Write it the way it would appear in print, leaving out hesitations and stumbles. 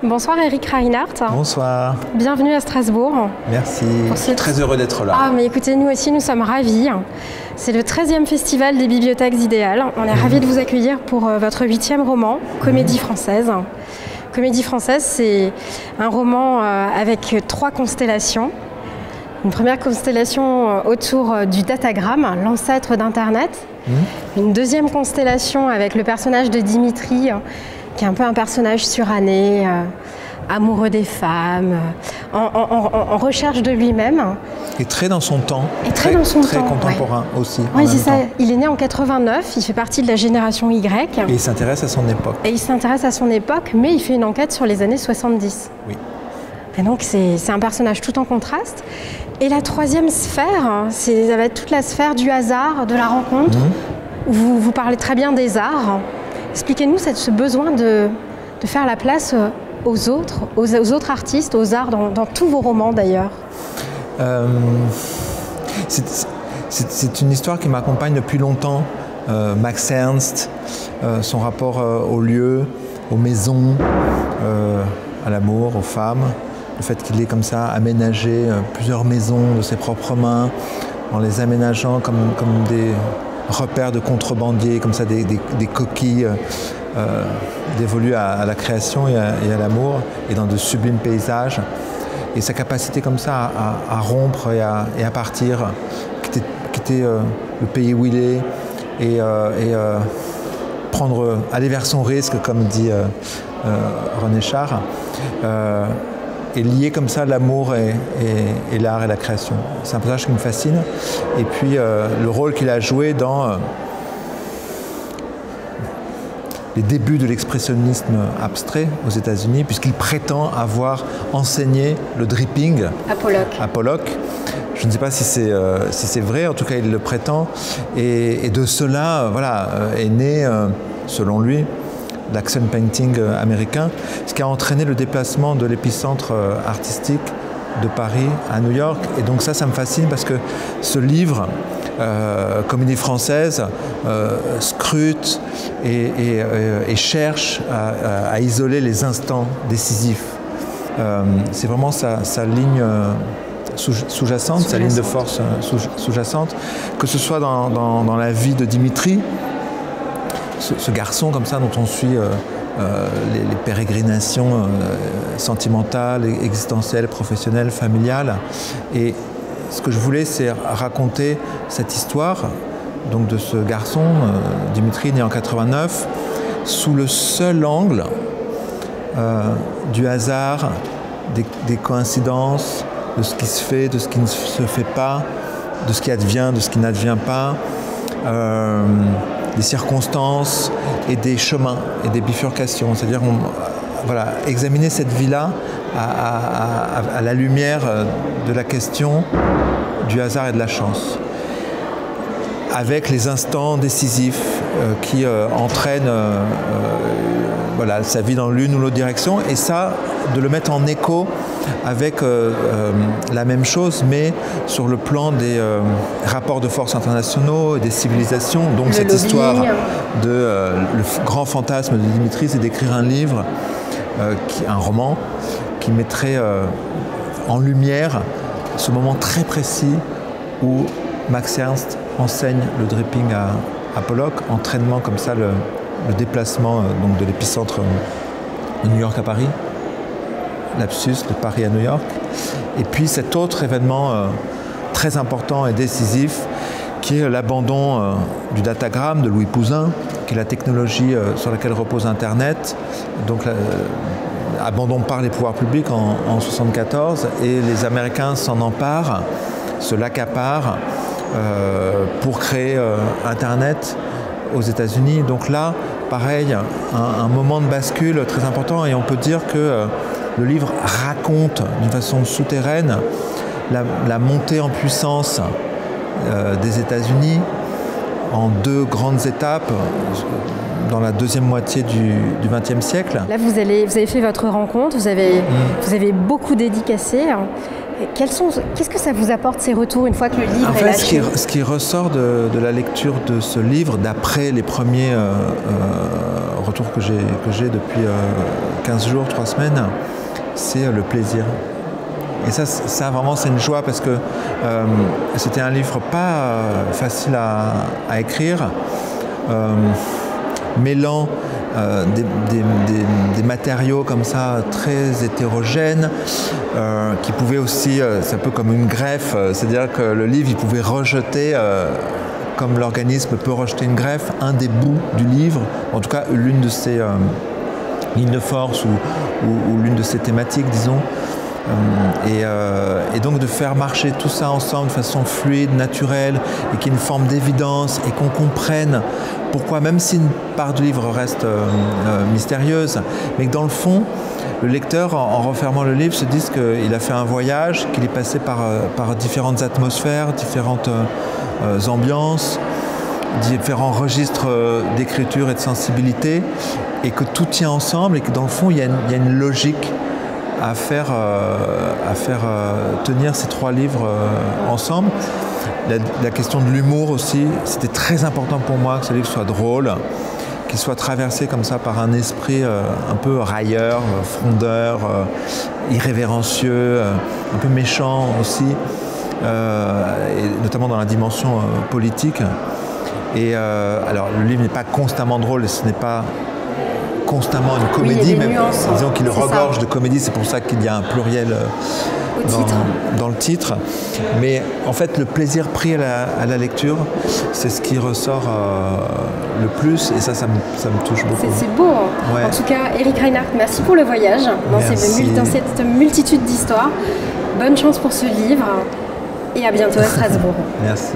Bonsoir Eric Reinhardt. Bonsoir. Bienvenue à Strasbourg. Merci, je suis très heureux d'être là. Ah mais écoutez, nous aussi nous sommes ravis. C'est le 13e festival des bibliothèques idéales. On est ravis de vous accueillir pour votre 8e roman, Comédie française. Comédie française, c'est un roman avec 3 constellations. Une première constellation autour du datagramme, l'ancêtre d'Internet. Une deuxième constellation avec le personnage de Dimitri, qui est un peu un personnage suranné, amoureux des femmes, en recherche de lui-même. Et très dans son temps. Et très dans son très temps. Contemporain aussi. Oui, c'est ça. Il est né en 89, il fait partie de la génération Y. Et il s'intéresse à son époque. Et il s'intéresse à son époque, mais il fait une enquête sur les années 70. Oui. Et donc c'est un personnage tout en contraste. Et la troisième sphère, ça va être toute la sphère du hasard, de la rencontre. Vous parlez très bien des arts. Expliquez-nous ce besoin de faire la place aux autres artistes, aux arts, dans tous vos romans d'ailleurs. C'est une histoire qui m'accompagne depuis longtemps. Max Ernst, son rapport aux lieux, aux maisons, à l'amour, aux femmes. Le fait qu'il ait comme ça aménagé plusieurs maisons de ses propres mains, en les aménageant comme des repères de contrebandiers, comme ça des coquilles dévolues à la création et à l'amour, et dans de sublimes paysages. Et sa capacité comme ça à rompre et à partir, quitter le pays où il est, et aller vers son risque, comme dit René Char. Et lier comme ça l'amour et l'art et la création. C'est un personnage qui me fascine. Et puis le rôle qu'il a joué dans les débuts de l'expressionnisme abstrait aux États-Unis, puisqu'il prétend avoir enseigné le dripping à Pollock. Je ne sais pas si c'est vrai, en tout cas il le prétend. Et de cela est né, selon lui, l'action painting américain, ce qui a entraîné le déplacement de l'épicentre artistique de Paris à New York. Et donc ça me fascine parce que ce livre, Comédie française, scrute et cherche à isoler les instants décisifs. C'est vraiment sa ligne sous-jacente, sa ligne de force sous-jacente, que ce soit dans la vie de Dimitri, ce garçon comme ça dont on suit les pérégrinations sentimentales, existentielles, professionnelles, familiales. Et ce que je voulais, c'est raconter cette histoire donc de ce garçon, Dimitri, né en 89, sous le seul angle du hasard, des coïncidences, de ce qui se fait, de ce qui ne se fait pas, de ce qui advient, de ce qui n'advient pas. Des circonstances et des chemins et des bifurcations. C'est-à-dire examiner cette vie-là à la lumière de la question du hasard et de la chance, avec les instants décisifs qui entraînent sa vie dans l'une ou l'autre direction, et ça, de le mettre en écho avec la même chose, mais sur le plan des rapports de force internationaux et des civilisations. Donc cette histoire le grand fantasme de Dimitri, c'est d'écrire un livre, un roman, qui mettrait en lumière ce moment très précis où Max Ernst enseigne le dripping à Pollock, entraînement comme ça le déplacement donc de l'épicentre de New York à Paris, lapsus de Paris à New York, et puis cet autre événement très important et décisif qui est l'abandon du datagramme de Louis Pouzin, qui est la technologie sur laquelle repose Internet, donc abandon par les pouvoirs publics en 1974, et les Américains s'en emparent, se l'accaparent pour créer Internet aux États-Unis. Donc là, pareil, un moment de bascule très important, et on peut dire que le livre raconte d'une façon souterraine la montée en puissance des États-Unis en 2 grandes étapes dans la deuxième moitié du XXe siècle. Là, vous avez fait votre rencontre, vous avez beaucoup dédicacé. Qu'est-ce que ça vous apporte, ces retours, une fois que le livre est lâché ? Ce qui ressort de la lecture de ce livre, d'après les premiers retours que j'ai depuis 15 jours, 3 semaines, c'est le plaisir. Et ça vraiment, c'est une joie parce que c'était un livre pas facile à écrire, mêlant des matériaux comme ça très hétérogènes qui pouvaient aussi, c'est un peu comme une greffe, c'est-à-dire que le livre, il pouvait rejeter, comme l'organisme peut rejeter une greffe, un des bouts du livre, en tout cas l'une de ses lignes de force ou l'une de ses thématiques, disons. Et donc de faire marcher tout ça ensemble de façon fluide, naturelle, et qu'il y ait une forme d'évidence, et qu'on comprenne pourquoi, même si une part du livre reste mystérieuse, mais que dans le fond, le lecteur, en refermant le livre, se dise qu'il a fait un voyage, qu'il est passé par différentes atmosphères, différentes ambiances, différents registres d'écriture et de sensibilité, et que tout tient ensemble, et que dans le fond, il y a une logique à faire tenir ces 3 livres ensemble. La question de l'humour aussi, c'était très important pour moi que ce livre soit drôle, qu'il soit traversé comme ça par un esprit un peu railleur, frondeur, irrévérencieux, un peu méchant aussi, et notamment dans la dimension politique. Et alors le livre n'est pas constamment drôle, et ce n'est pas constamment une comédie, mais disons qu'il regorge de comédie, c'est pour ça qu'il y a un pluriel dans le titre. Mais en fait, le plaisir pris à la lecture, c'est ce qui ressort le plus, et ça me touche beaucoup. C'est beau. Ouais. En tout cas, Éric Reinhardt, merci pour le voyage dans cette multitude d'histoires. Bonne chance pour ce livre, et à bientôt à Strasbourg. Merci.